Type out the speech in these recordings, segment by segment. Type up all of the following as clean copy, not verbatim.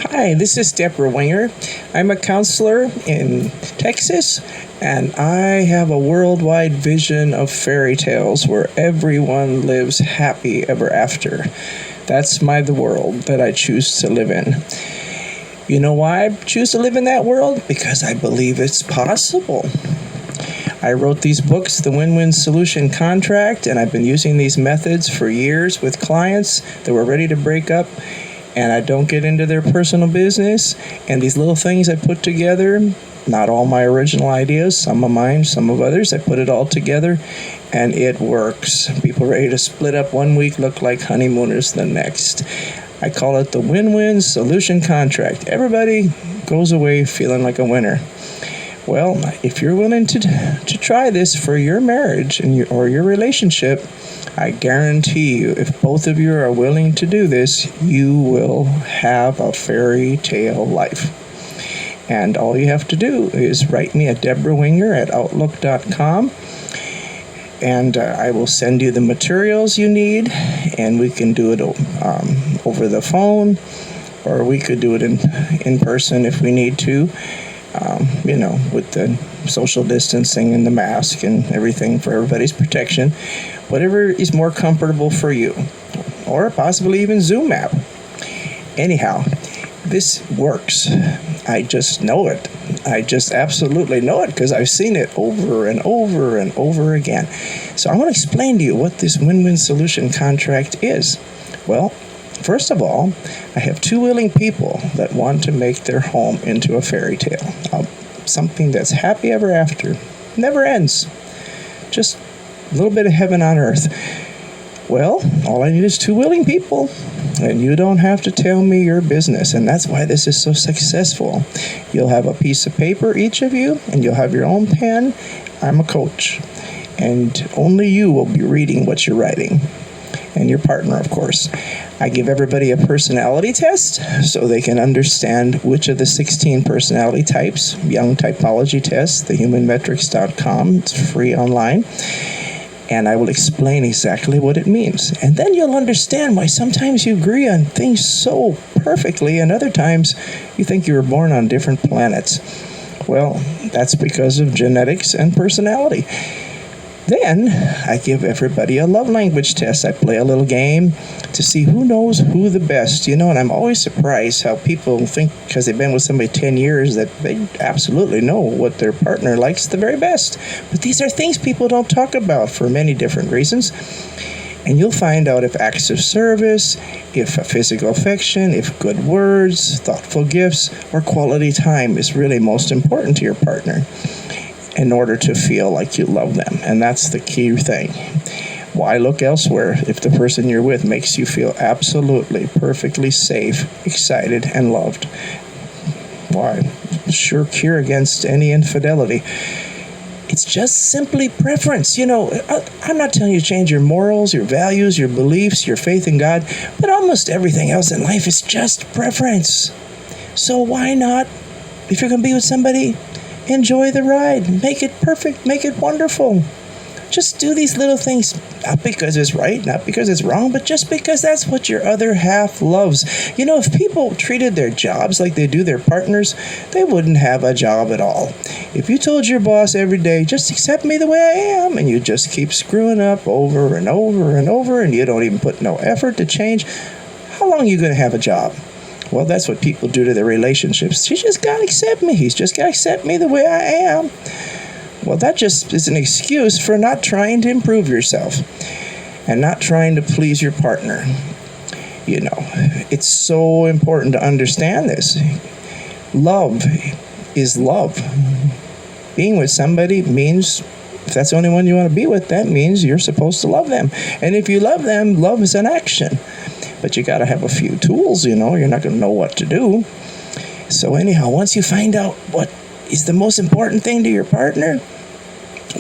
Hi, this is Debra Winger. I'm a counselor in Texas, and I have a worldwide vision of fairy tales where everyone lives happy ever after. That's the world that I choose to live in. You know why I choose to live in that world? Because I believe it's possible. I wrote these books, The Win-Win Solution Contract, and I've been using these methods for years with clients that were ready to break up, and I don't get into their personal business. And these little things I put together, not all my original ideas, some of mine, some of others, I put it all together, and it works. People ready to split up one week look like honeymooners the next. I call it the Win-Win Solution Contract. Everybody goes away feeling like a winner. Well, if you're willing to try this for your marriage and your relationship, I guarantee you, if both of you are willing to do this, you will have a fairy tale life. And all you have to do is write me at debrawinger@outlook.com, and I will send you the materials you need, and we can do it over the phone, or we could do it in person if we need to. With the social distancing and the mask and everything for everybody's protection, whatever is more comfortable for you, or possibly even Zoom app. Anyhow, this works. I just know it. I just absolutely know it because I've seen it over and over and over again. So I want to explain to you what this win-win solution contract is. Well, first of all, I have two willing people that want to make their home into a fairy tale. Something that's happy ever after. Never ends. Just a little bit of heaven on earth. Well, all I need is two willing people. And you don't have to tell me your business. And that's why this is so successful. You'll have a piece of paper, each of you, and you'll have your own pen. I'm a coach. And only you will be reading what you're writing. And your partner, of course. I give everybody a personality test so they can understand which of the 16 personality types, Young Typology Test, thehumanmetrics.com, it's free online, and I will explain exactly what it means. And then you'll understand why sometimes you agree on things so perfectly and other times you think you were born on different planets. Well, that's because of genetics and personality. Then I give everybody a love language test. I play a little game to see who knows who the best, and I'm always surprised how people think because they've been with somebody 10 years that they absolutely know what their partner likes the very best. But these are things people don't talk about for many different reasons. And you'll find out if acts of service, if a physical affection, if good words, thoughtful gifts, or quality time is really most important to your partner, in order to feel like you love them. And that's the key thing. Why look elsewhere if the person you're with makes you feel absolutely, perfectly safe, excited, and loved? Why? Sure cure against any infidelity. It's just simply preference. I'm not telling you to change your morals, your values, your beliefs, your faith in God, but almost everything else in life is just preference. So why not, if you're going to be with somebody, enjoy the ride. Make it perfect. Make it wonderful. Just do these little things, not because it's right, not because it's wrong, but just because that's what your other half loves. If people treated their jobs like they do their partners, they wouldn't have a job at all. If you told your boss every day, just accept me the way I am, and you just keep screwing up over and over and over, and you don't even put no effort to change, how long are you going to have a job? Well, that's what people do to their relationships. She just got to accept me. He's just got to accept me the way I am. Well, that just is an excuse for not trying to improve yourself and not trying to please your partner. It's so important to understand this. Love is love. Being with somebody means, if that's the only one you want to be with, that means you're supposed to love them. And if you love them, love is an action. But you got to have a few tools, you're not going to know what to do. So anyhow, once you find out what is the most important thing to your partner,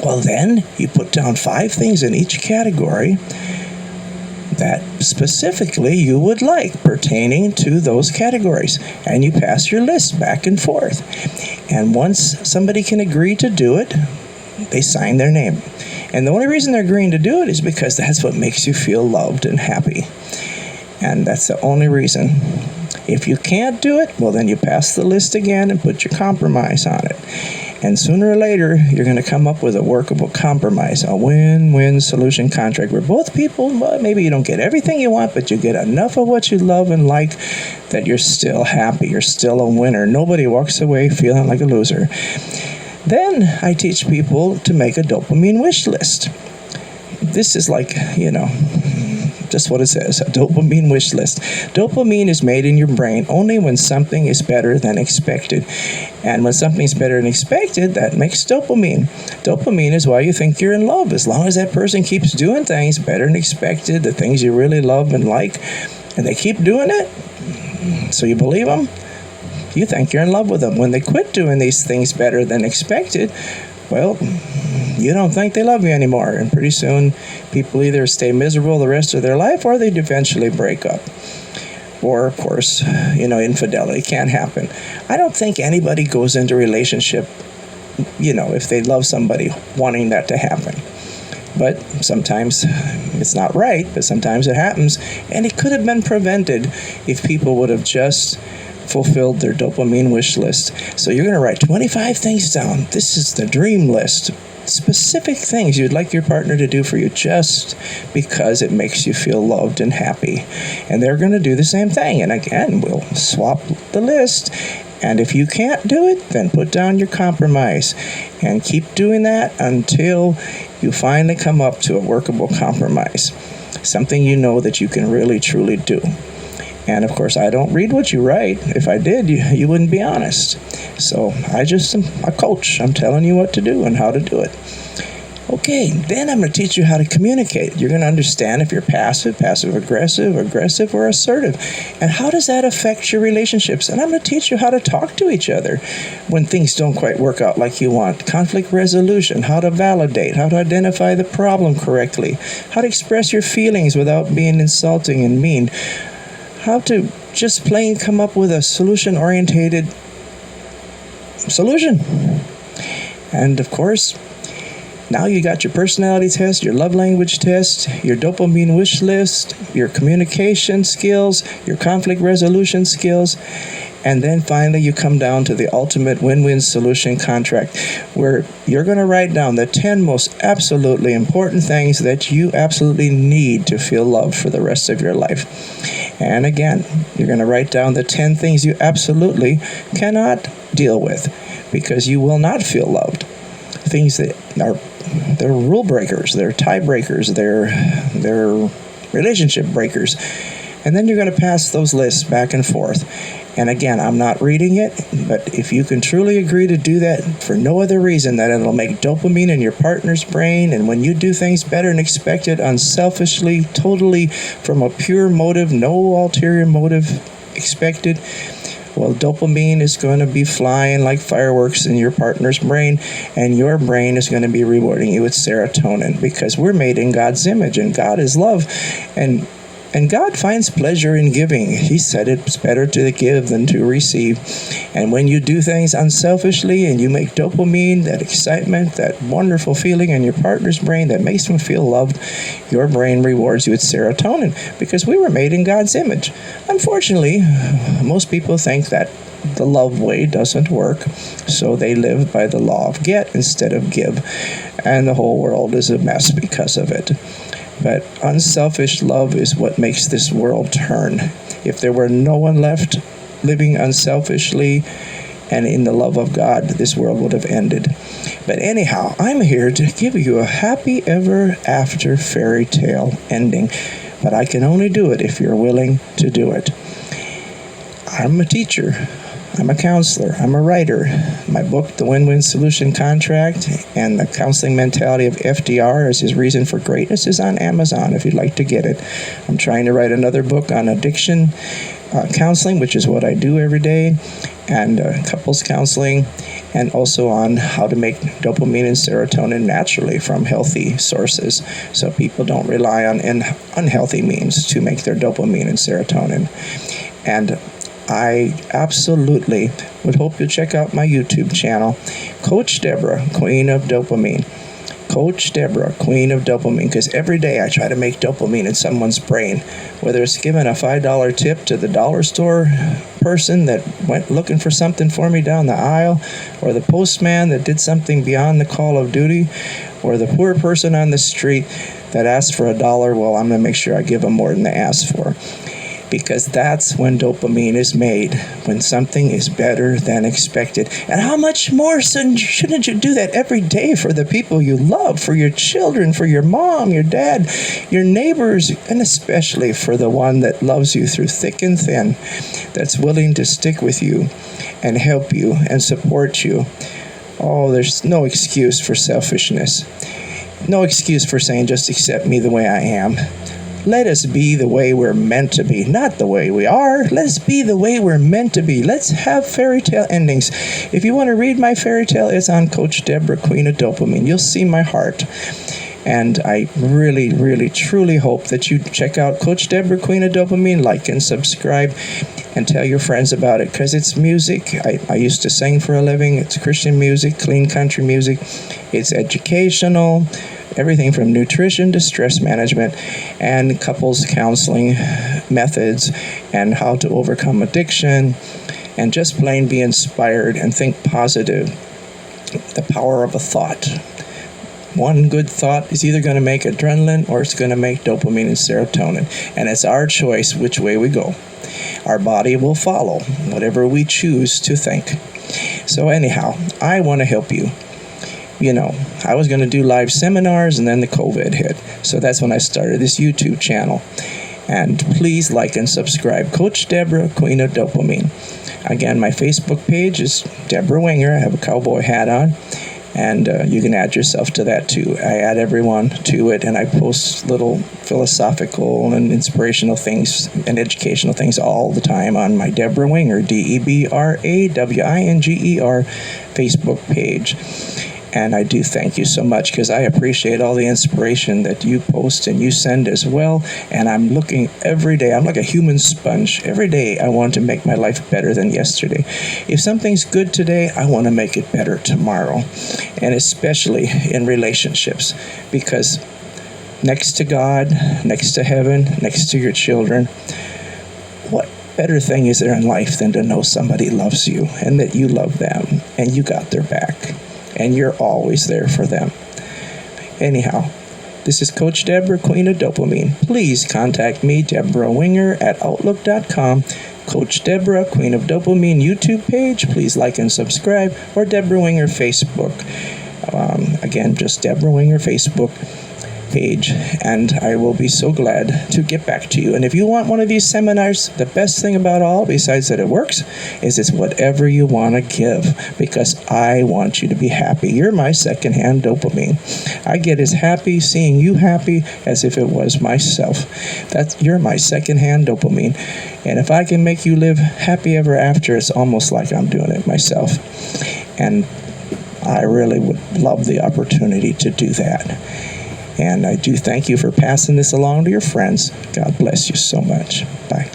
well then you put down 5 things in each category that specifically you would like pertaining to those categories. And you pass your list back and forth. And once somebody can agree to do it, they sign their name. And the only reason they're agreeing to do it is because that's what makes you feel loved and happy. And that's the only reason. If you can't do it, well, then you pass the list again and put your compromise on it. And sooner or later, you're going to come up with a workable compromise, a win-win solution contract where both people, well, maybe you don't get everything you want, but you get enough of what you love and like that you're still happy, you're still a winner. Nobody walks away feeling like a loser. Then I teach people to make a dopamine wish list. This is like, just what it says, a dopamine wish list. Dopamine is made in your brain only when something is better than expected. And when something's better than expected, that makes dopamine. Dopamine is why you think you're in love. As long as that person keeps doing things better than expected, the things you really love and like, and they keep doing it, so you believe them, you think you're in love with them. When they quit doing these things better than expected, well, you don't think they love you anymore. And pretty soon, people either stay miserable the rest of their life or they eventually break up. Or, of course, infidelity can't happen. I don't think anybody goes into a relationship, if they love somebody, wanting that to happen. But sometimes it's not right, but sometimes it happens. And it could have been prevented if people would have just fulfilled their dopamine wish list. So you're going to write 25 things down. This is the dream list. Specific things you'd like your partner to do for you just because it makes you feel loved and happy. And they're going to do the same thing. And again, we'll swap the list. And if you can't do it, then put down your compromise. And keep doing that until you finally come up to a workable compromise. Something you know that you can really, truly do. And of course, I don't read what you write. If I did, you wouldn't be honest. So I just am a coach. I'm telling you what to do and how to do it. Okay, then I'm going to teach you how to communicate. You're going to understand if you're passive, passive-aggressive, aggressive, or assertive. And how does that affect your relationships? And I'm going to teach you how to talk to each other when things don't quite work out like you want. Conflict resolution, how to validate, how to identify the problem correctly, how to express your feelings without being insulting and mean, how to just plain come up with a solution-oriented solution. And of course, now you got your personality test, your love language test, your dopamine wish list, your communication skills, your conflict resolution skills, and then finally you come down to the ultimate win-win solution contract, where you're going to write down the 10 most absolutely important things that you absolutely need to feel loved for the rest of your life. And again, you're going to write down the 10 things you absolutely cannot deal with because you will not feel loved. Things that they're rule breakers, they're tie breakers, they're relationship breakers. And then you're going to pass those lists back and forth. And again, I'm not reading it, but if you can truly agree to do that for no other reason than it'll make dopamine in your partner's brain, and when you do things better than expected, unselfishly, totally from a pure motive, no ulterior motive expected, well, dopamine is going to be flying like fireworks in your partner's brain, and your brain is going to be rewarding you with serotonin, because we're made in God's image, and God is love, and God finds pleasure in giving. He said it's better to give than to receive. And when you do things unselfishly and you make dopamine, that excitement, that wonderful feeling in your partner's brain that makes them feel loved, your brain rewards you with serotonin, because we were made in God's image. Unfortunately, most people think that the love way doesn't work, so they live by the law of get instead of give, and the whole world is a mess because of it. But unselfish love is what makes this world turn. If there were no one left living unselfishly and in the love of God, this world would have ended. But anyhow, I'm here to give you a happy ever after fairy tale ending. But I can only do it if you're willing to do it. I'm a teacher. I'm a counselor. I'm a writer. My book, The Win-Win Solution Contract, and The Counseling Mentality of FDR as His Reason for Greatness is on Amazon if you'd like to get it. I'm trying to write another book on addiction counseling, which is what I do every day, and couples counseling, and also on how to make dopamine and serotonin naturally from healthy sources, so people don't rely on unhealthy means to make their dopamine and serotonin. And I absolutely would hope you'll check out my YouTube channel, Coach Debra, Queen of Dopamine. Coach Debra, Queen of Dopamine, because every day I try to make dopamine in someone's brain, whether it's giving a $5 tip to the dollar store person that went looking for something for me down the aisle, or the postman that did something beyond the call of duty, or the poor person on the street that asked for $1. Well, I'm going to make sure I give them more than they asked for. Because that's when dopamine is made, when something is better than expected. And how much more shouldn't you do that every day for the people you love, for your children, for your mom, your dad, your neighbors, and especially for the one that loves you through thick and thin, that's willing to stick with you and help you and support you. Oh, there's no excuse for selfishness. No excuse for saying, just accept me the way I am. Let us be the way we're meant to be, not the way we are. Let's be the way we're meant to be. Let's have fairy tale endings. If you want to read my fairy tale, it's on Coach Debra, Queen of Dopamine. You'll see my heart. And I really, really, truly hope that you check out Coach Debra, Queen of Dopamine, like and subscribe, and tell your friends about it, because it's music. I used to sing for a living. It's Christian music, clean country music. It's educational. Everything from nutrition to stress management and couples counseling methods and how to overcome addiction and just plain be inspired and think positive. The power of a thought. One good thought is either going to make adrenaline or it's going to make dopamine and serotonin. And it's our choice which way we go. Our body will follow whatever we choose to think. So anyhow, I want to help you. You know, I was going to do live seminars and then the COVID hit. So that's when I started this YouTube channel. And please like and subscribe. Coach Debra, Queen of Dopamine. Again, my Facebook page is Debra Winger. I have a cowboy hat on. And you can add yourself to that too. I add everyone to it, and I post little philosophical and inspirational things and educational things all the time on my Debra Winger, DebraWinger Facebook page. And I do thank you so much, because I appreciate all the inspiration that you post and you send as well. And I'm looking every day. I'm like a human sponge. Every day I want to make my life better than yesterday. If something's good today, I want to make it better tomorrow. And especially in relationships, because next to God, next to heaven, next to your children, what better thing is there in life than to know somebody loves you and that you love them and you got their back? And you're always there for them. Anyhow, this is Coach Debra, Queen of Dopamine. Please contact me, Debra Winger, at Outlook.com. Coach Debra, Queen of Dopamine YouTube page. Please like and subscribe. Or Debra Winger Facebook. Again, just Debra Winger Facebook page, and I will be so glad to get back to you. And if you want one of these seminars, the best thing about all, besides that it works, is it's whatever you want to give, because I want you to be happy. You're my secondhand dopamine. I get as happy seeing you happy as if it was myself. You're my secondhand dopamine. And if I can make you live happy ever after, it's almost like I'm doing it myself. And I really would love the opportunity to do that. And I do thank you for passing this along to your friends. God bless you so much. Bye.